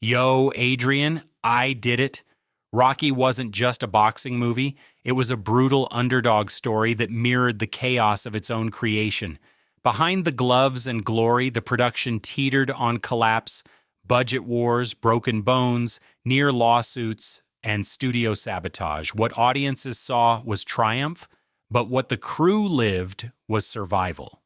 Yo, Adrian, I did it. Rocky wasn't just a boxing movie, it was a brutal underdog story that mirrored the chaos of its own creation. Behind the gloves and glory, the production teetered on collapse, budget wars, broken bones, near lawsuits, and studio sabotage. What audiences saw was triumph, but what the crew lived was survival.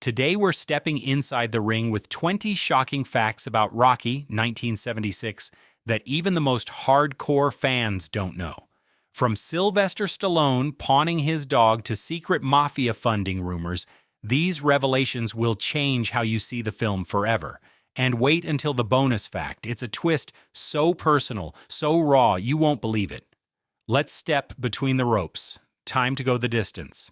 Today, we're stepping inside the ring with 20 shocking facts about Rocky, 1976, that even the most hardcore fans don't know. From Sylvester Stallone pawning his dog to secret mafia funding rumors, these revelations will change how you see the film forever. And wait until the bonus fact. It's a twist so personal, so raw, you won't believe it. Let's step between the ropes. Time to go the distance.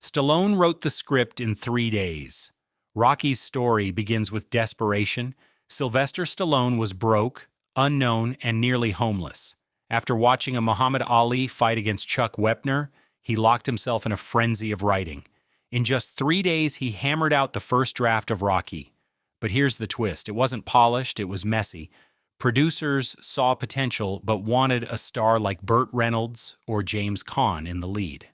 Stallone wrote the script in 3 days. Rocky's story begins with desperation. Sylvester Stallone was broke, unknown, and nearly homeless. After watching a Muhammad Ali fight against Chuck Wepner, he locked himself in a frenzy of writing. In just 3 days, he hammered out the first draft of Rocky. But here's the twist. It wasn't polished, it was messy. Producers saw potential but wanted a star like Burt Reynolds or James Caan in the lead.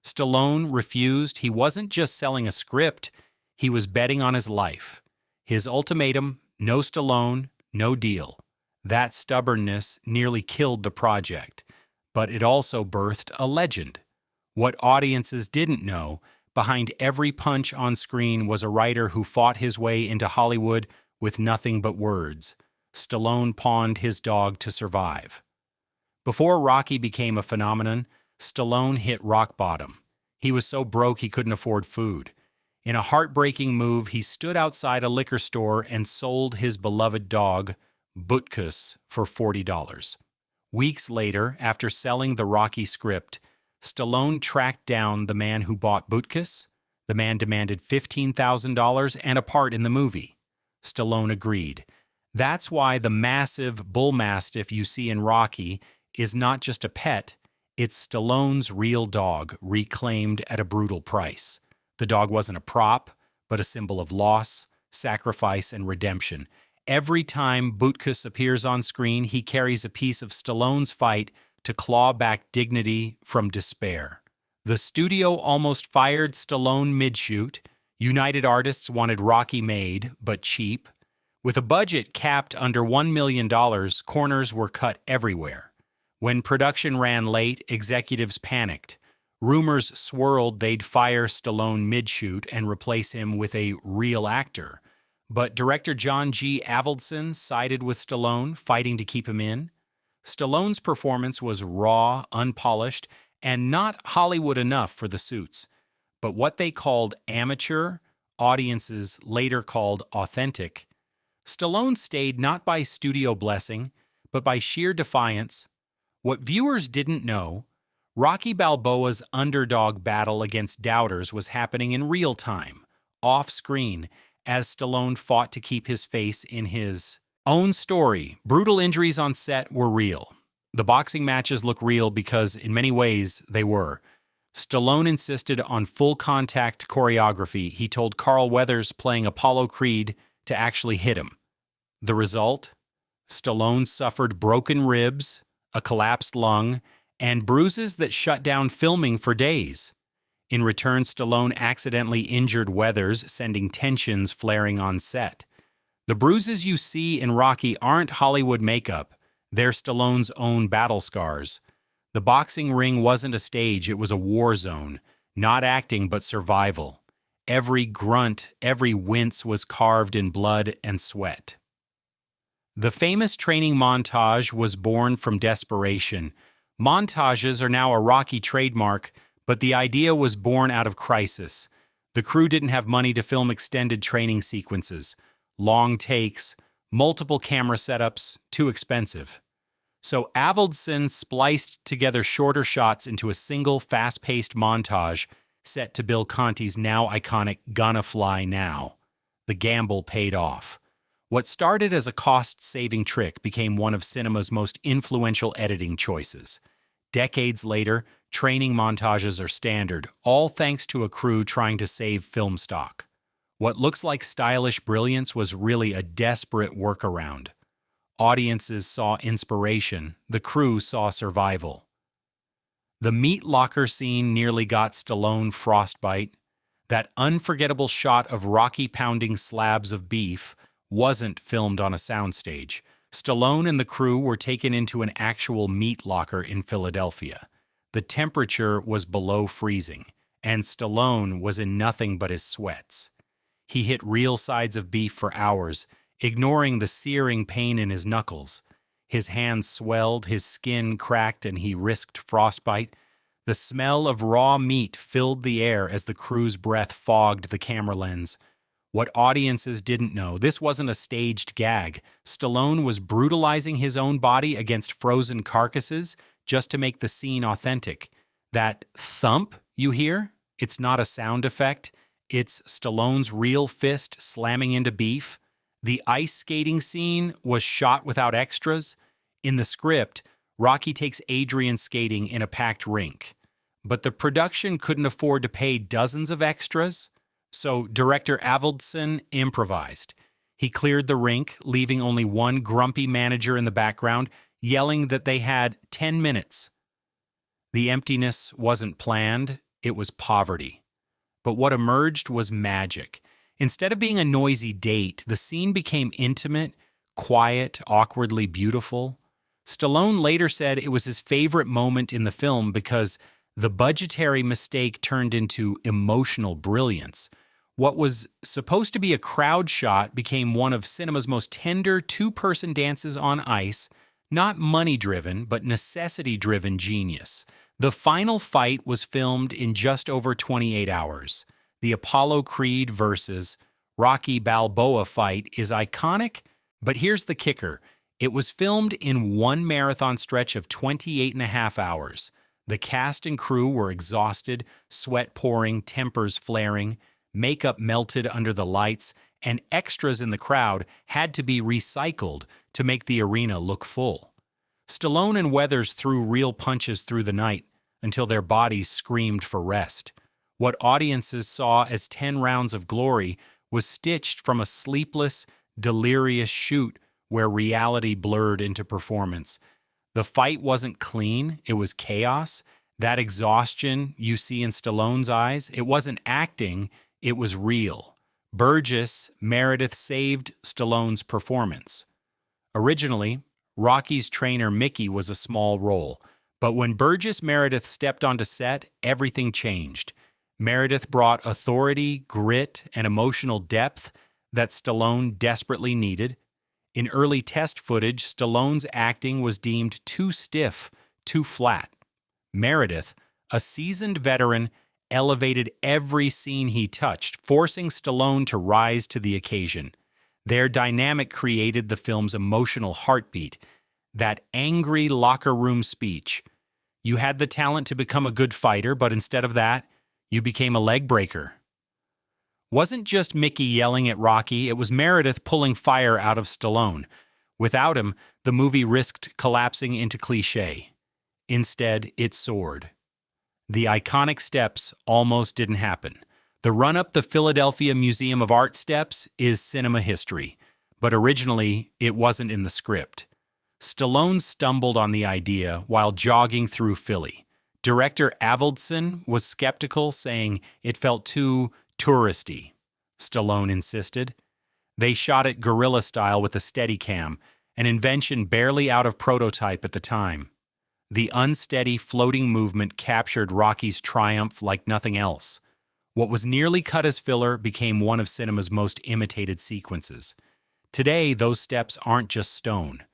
Stallone refused. He wasn't just selling a script, he was betting on his life. His ultimatum, no Stallone, no deal. That stubbornness nearly killed the project, but it also birthed a legend. What audiences didn't know, behind every punch on screen was a writer who fought his way into Hollywood with nothing but words. Stallone pawned his dog to survive. Before Rocky became a phenomenon, Stallone hit rock bottom. He was so broke he couldn't afford food. In a heartbreaking move, he stood outside a liquor store and sold his beloved dog, Butkus, for $40. Weeks later, after selling the Rocky script, Stallone tracked down the man who bought Butkus. The man demanded $15,000 and a part in the movie. Stallone agreed. That's why the massive bull mastiff you see in Rocky is not just a pet, it's Stallone's real dog, reclaimed at a brutal price. The dog wasn't a prop, but a symbol of loss, sacrifice, and redemption. Every time Butkus appears on screen, he carries a piece of Stallone's fight to claw back dignity from despair. The studio almost fired Stallone mid-shoot. United Artists wanted Rocky made, but cheap. With a budget capped under $1 million, corners were cut everywhere. When production ran late, executives panicked. Rumors swirled they'd fire Stallone mid-shoot and replace him with a real actor. But director John G. Avildsen sided with Stallone, fighting to keep him in. Stallone's performance was raw, unpolished, and not Hollywood enough for the suits. But what they called amateur, audiences later called authentic. Stallone stayed not by studio blessing, but by sheer defiance. What viewers didn't know, Rocky Balboa's underdog battle against doubters was happening in real time, off-screen, as Stallone fought to keep his face in his own story. Brutal injuries on set were real. The boxing matches look real because, in many ways, they were. Stallone insisted on full-contact choreography. He told Carl Weathers playing Apollo Creed to actually hit him. The result? Stallone suffered broken ribs, a collapsed lung, and bruises that shut down filming for days. In return, Stallone accidentally injured Weathers, sending tensions flaring on set. The bruises you see in Rocky aren't Hollywood makeup. They're Stallone's own battle scars. The boxing ring wasn't a stage, it was a war zone. Not acting, but survival. Every grunt, every wince was carved in blood and sweat. The famous training montage was born from desperation. Montages are now a Rocky trademark, but the idea was born out of crisis. The crew didn't have money to film extended training sequences. Long takes, multiple camera setups, too expensive. So Avildsen spliced together shorter shots into a single fast-paced montage set to Bill Conti's now iconic Gonna Fly Now. The gamble paid off. What started as a cost-saving trick became one of cinema's most influential editing choices. Decades later, training montages are standard, all thanks to a crew trying to save film stock. What looks like stylish brilliance was really a desperate workaround. Audiences saw inspiration, the crew saw survival. The meat locker scene nearly got Stallone frostbite. That unforgettable shot of Rocky pounding slabs of beef wasn't filmed on a soundstage. Stallone and the crew were taken into an actual meat locker in Philadelphia. The temperature was below freezing, and Stallone was in nothing but his sweats. He hit real sides of beef for hours, ignoring the searing pain in his knuckles. His hands swelled, his skin cracked, and he risked frostbite. The smell of raw meat filled the air as the crew's breath fogged the camera lens. What audiences didn't know, this wasn't a staged gag. Stallone was brutalizing his own body against frozen carcasses just to make the scene authentic. That thump you hear, it's not a sound effect. It's Stallone's real fist slamming into beef. The ice skating scene was shot without extras. In the script, Rocky takes Adrian skating in a packed rink. But the production couldn't afford to pay dozens of extras, so director Avildsen improvised. He cleared the rink, leaving only one grumpy manager in the background, yelling that they had 10 minutes. The emptiness wasn't planned, it was poverty. But what emerged was magic. Instead of being a noisy date, the scene became intimate, quiet, awkwardly beautiful. Stallone later said it was his favorite moment in the film because the budgetary mistake turned into emotional brilliance. What was supposed to be a crowd shot became one of cinema's most tender two-person dances on ice, not money-driven, but necessity-driven genius. The final fight was filmed in just over 28 hours. The Apollo Creed versus Rocky Balboa fight is iconic, but here's the kicker. It was filmed in one marathon stretch of 28 and a half hours. The cast and crew were exhausted, sweat pouring, tempers flaring, makeup melted under the lights, and extras in the crowd had to be recycled to make the arena look full. Stallone and Weathers threw real punches through the night until their bodies screamed for rest. What audiences saw as 10 rounds of glory was stitched from a sleepless, delirious shoot where reality blurred into performance. The fight wasn't clean, it was chaos. That exhaustion you see in Stallone's eyes, it wasn't acting, it was real. Burgess Meredith saved Stallone's performance. Originally, Rocky's trainer Mickey was a small role, but when Burgess Meredith stepped onto set, everything changed. Meredith brought authority, grit, and emotional depth that Stallone desperately needed. In early test footage, Stallone's acting was deemed too stiff, too flat. Meredith, a seasoned veteran, elevated every scene he touched, forcing Stallone to rise to the occasion. Their dynamic created the film's emotional heartbeat, that angry locker room speech. You had the talent to become a good fighter, but instead of that, you became a leg breaker. Wasn't just Mickey yelling at Rocky, it was Meredith pulling fire out of Stallone. Without him, the movie risked collapsing into cliché. Instead, it soared. The iconic steps almost didn't happen. The run up the Philadelphia Museum of Art steps is cinema history, but originally it wasn't in the script. Stallone stumbled on the idea while jogging through Philly. Director Avildsen was skeptical, saying it felt too touristy. Stallone insisted. They shot it guerrilla style with a Steadicam, an invention barely out of prototype at the time. The unsteady floating movement captured Rocky's triumph like nothing else. What was nearly cut as filler became one of cinema's most imitated sequences. Today, those steps aren't just stone.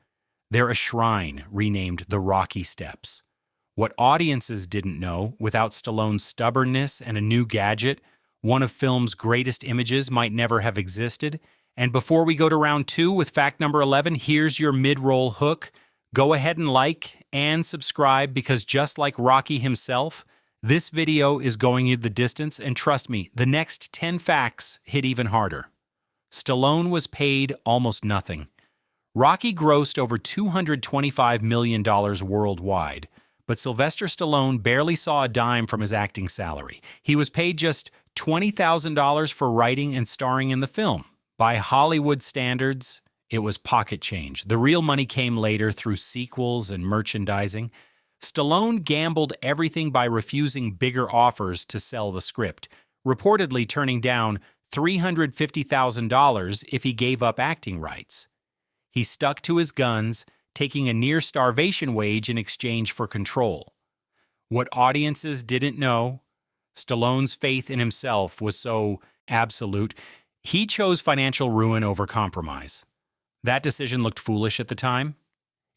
They're a shrine renamed the Rocky Steps. What audiences didn't know, without Stallone's stubbornness and a new gadget, one of film's greatest images might never have existed. And before we go to round 2 with fact number 11, here's your mid-roll hook. Go ahead and like and subscribe because just like Rocky himself, this video is going you the distance, and trust me, the next 10 facts hit even harder. Stallone was paid almost nothing. Rocky grossed over $225 million worldwide, but Sylvester Stallone barely saw a dime from his acting salary. He was paid just $20,000 for writing and starring in the film. By Hollywood standards, It was pocket change. The real money came later through sequels and merchandising. Stallone gambled everything by refusing bigger offers to sell the script, reportedly turning down $350,000 if he gave up acting rights. He stuck to his guns, taking a near-starvation wage in exchange for control. What audiences didn't know, Stallone's faith in himself was so absolute, he chose financial ruin over compromise. That decision looked foolish at the time.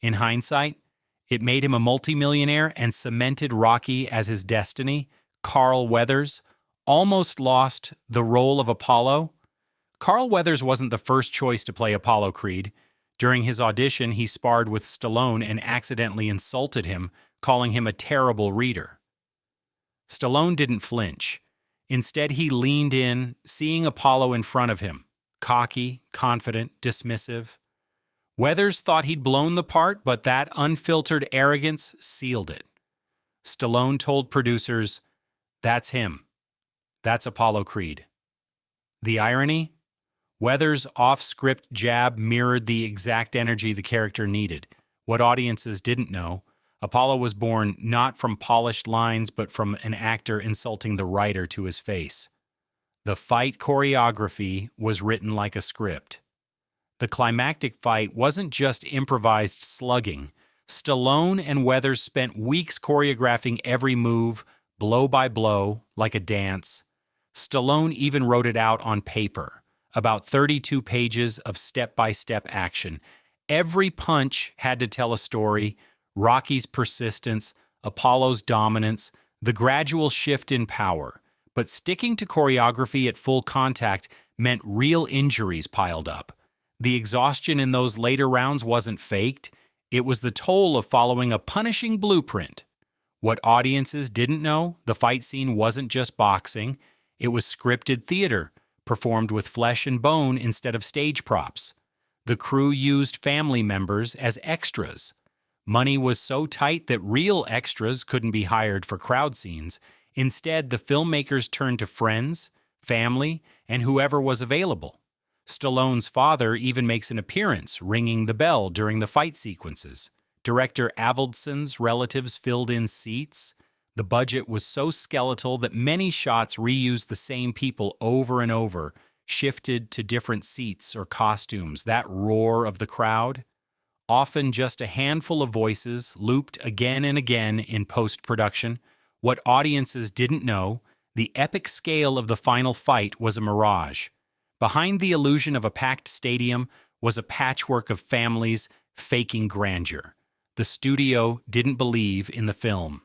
In hindsight, it made him a multimillionaire and cemented Rocky as his destiny. Carl Weathers almost lost the role of Apollo. Carl Weathers wasn't the first choice to play Apollo Creed. During his audition, he sparred with Stallone and accidentally insulted him, calling him a terrible reader. Stallone didn't flinch. Instead, he leaned in, seeing Apollo in front of him, cocky, confident, dismissive. Weathers thought he'd blown the part, but that unfiltered arrogance sealed it. Stallone told producers, "That's him. That's Apollo Creed." The irony? Weathers' off-script jab mirrored the exact energy the character needed. What audiences didn't know, Apollo was born not from polished lines, but from an actor insulting the writer to his face. The fight choreography was written like a script. The climactic fight wasn't just improvised slugging. Stallone and Weathers spent weeks choreographing every move, blow by blow, like a dance. Stallone even wrote it out on paper, about 32 pages of step-by-step action. Every punch had to tell a story: Rocky's persistence, Apollo's dominance, the gradual shift in power. But sticking to choreography at full contact meant real injuries piled up. The exhaustion in those later rounds wasn't faked. It was the toll of following a punishing blueprint. What audiences didn't know, the fight scene wasn't just boxing. It was scripted theater, performed with flesh and bone instead of stage props. The crew used family members as extras. Money was so tight that real extras couldn't be hired for crowd scenes. Instead, the filmmakers turned to friends, family, and whoever was available. Stallone's father even makes an appearance, ringing the bell during the fight sequences. Director Avildsen's relatives filled in seats. The budget was so skeletal that many shots reused the same people over and over, shifted to different seats or costumes. That roar of the crowd, often just a handful of voices, looped again and again in post-production. What audiences didn't know, the epic scale of the final fight was a mirage. Behind the illusion of a packed stadium was a patchwork of families faking grandeur. The studio didn't believe in the film.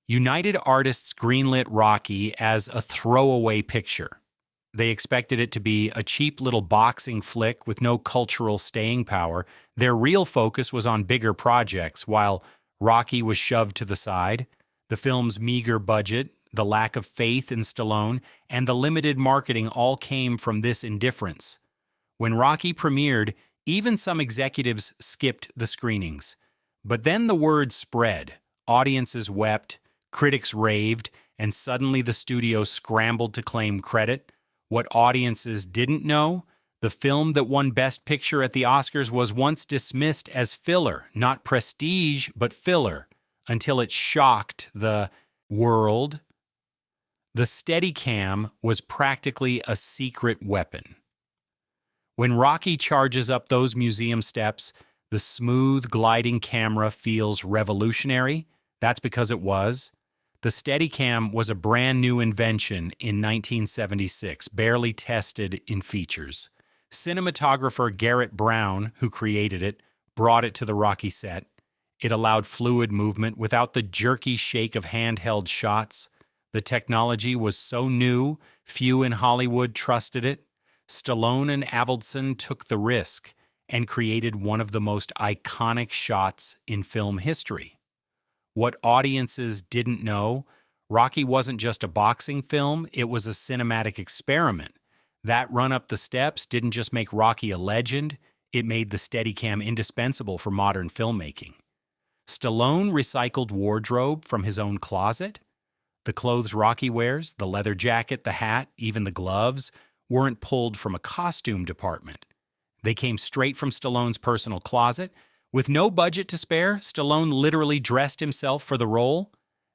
United Artists greenlit Rocky as a throwaway picture. They expected it to be a cheap little boxing flick with no cultural staying power. Their real focus was on bigger projects, while Rocky was shoved to the side. The film's meager budget, the lack of faith in Stallone, and the limited marketing all came from this indifference. When Rocky premiered, even some executives skipped the screenings. But then the word spread. Audiences wept, critics raved, and suddenly the studio scrambled to claim credit. What audiences didn't know, the film that won Best Picture at the Oscars was once dismissed as filler, not prestige, but filler, until it shocked the world. The Steadicam was practically a secret weapon. When Rocky charges up those museum steps, the smooth, gliding camera feels revolutionary. That's because it was. The Steadicam was a brand new invention in 1976, barely tested in features. Cinematographer Garrett Brown, who created it, brought it to the Rocky set. It allowed fluid movement without the jerky shake of handheld shots. The technology was so new, few in Hollywood trusted it. Stallone and Avildsen took the risk and created one of the most iconic shots in film history. What audiences didn't know, Rocky wasn't just a boxing film, it was a cinematic experiment. That run up the steps didn't just make Rocky a legend, it made the Steadicam indispensable for modern filmmaking. Stallone recycled wardrobe from his own closet. The clothes Rocky wears, the leather jacket, the hat, even the gloves, weren't pulled from a costume department. They came straight from Stallone's personal closet. With no budget to spare, Stallone literally dressed himself for the role.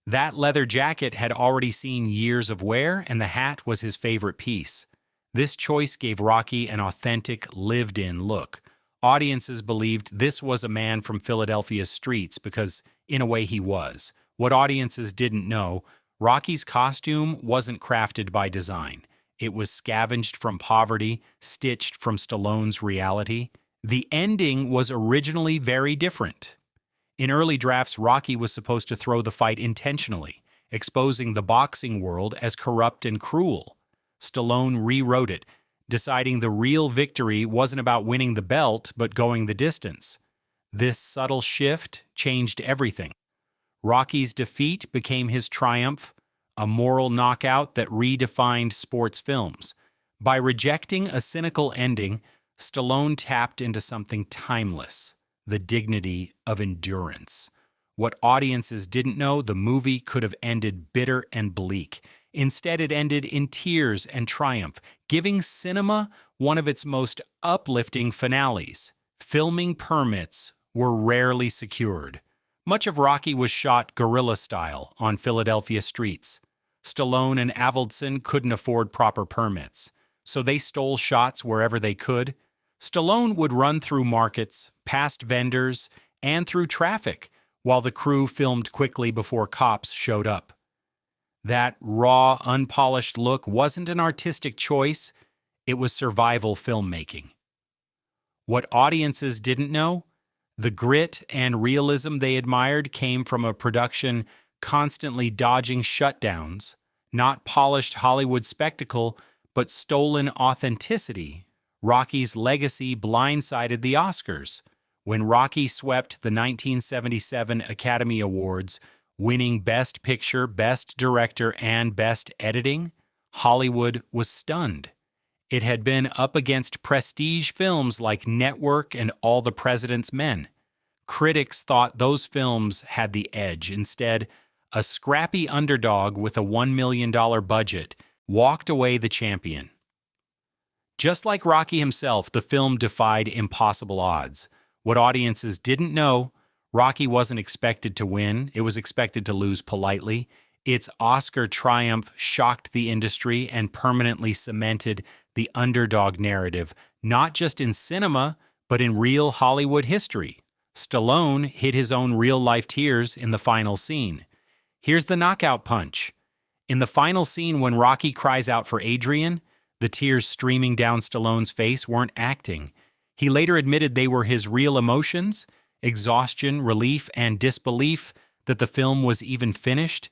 That leather jacket had already seen years of wear, and the hat was his favorite piece. This choice gave Rocky an authentic, lived-in look. Audiences believed this was a man from Philadelphia's streets because, in a way, he was. What audiences didn't know, Rocky's costume wasn't crafted by design. It was scavenged from poverty, stitched from Stallone's reality. The ending was originally very different. In early drafts, Rocky was supposed to throw the fight intentionally, exposing the boxing world as corrupt and cruel. Stallone rewrote it, deciding the real victory wasn't about winning the belt, but going the distance. This subtle shift changed everything. Rocky's defeat became his triumph, a moral knockout that redefined sports films. By rejecting a cynical ending, Stallone tapped into something timeless, the dignity of endurance. What audiences didn't know, the movie could have ended bitter and bleak. Instead, it ended in tears and triumph, giving cinema one of its most uplifting finales. Filming permits were rarely secured. Much of Rocky was shot guerrilla style on Philadelphia streets. Stallone and Avildsen couldn't afford proper permits, so they stole shots wherever they could. Stallone would run through markets, past vendors, and through traffic, while the crew filmed quickly before cops showed up. That raw, unpolished look wasn't an artistic choice, it was survival filmmaking. What audiences didn't know? The grit and realism they admired came from a production constantly dodging shutdowns, not polished Hollywood spectacle, but stolen authenticity. Rocky's legacy blindsided the Oscars. When Rocky swept the 1977 Academy Awards, winning Best Picture, Best Director, and Best Editing, Hollywood was stunned. It had been up against prestige films like Network and All the President's Men. Critics thought those films had the edge. Instead, a scrappy underdog with a $1 million budget walked away the champion. Just like Rocky himself, the film defied impossible odds. What audiences didn't know, Rocky wasn't expected to win. It was expected to lose politely. Its Oscar triumph shocked the industry and permanently cemented the underdog narrative, not just in cinema, but in real Hollywood history. Stallone hid his own real-life tears in the final scene. Here's the knockout punch. In the final scene when Rocky cries out for Adrian, the tears streaming down Stallone's face weren't acting. He later admitted they were his real emotions, exhaustion, relief, and disbelief that the film was even finished.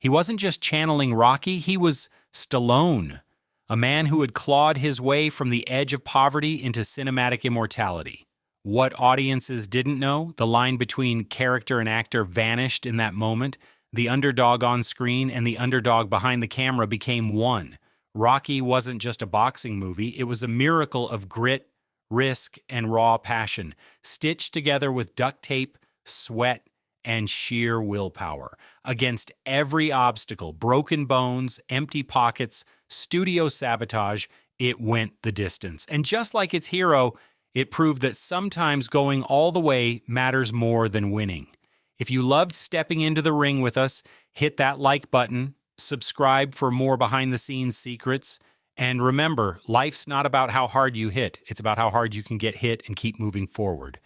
He wasn't just channeling Rocky, he was Stallone, a man who had clawed his way from the edge of poverty into cinematic immortality. What audiences didn't know, the line between character and actor vanished in that moment. The underdog on screen and the underdog behind the camera became one. Rocky wasn't just a boxing movie, it was a miracle of grit, risk, and raw passion, stitched together with duct tape, sweat, and sheer willpower. Against every obstacle, broken bones, empty pockets, studio sabotage, it went the distance. And just like its hero, it proved that sometimes going all the way matters more than winning. If you loved stepping into the ring with us, hit that like button, subscribe for more behind-the-scenes secrets, and remember, life's not about how hard you hit, it's about how hard you can get hit and keep moving forward.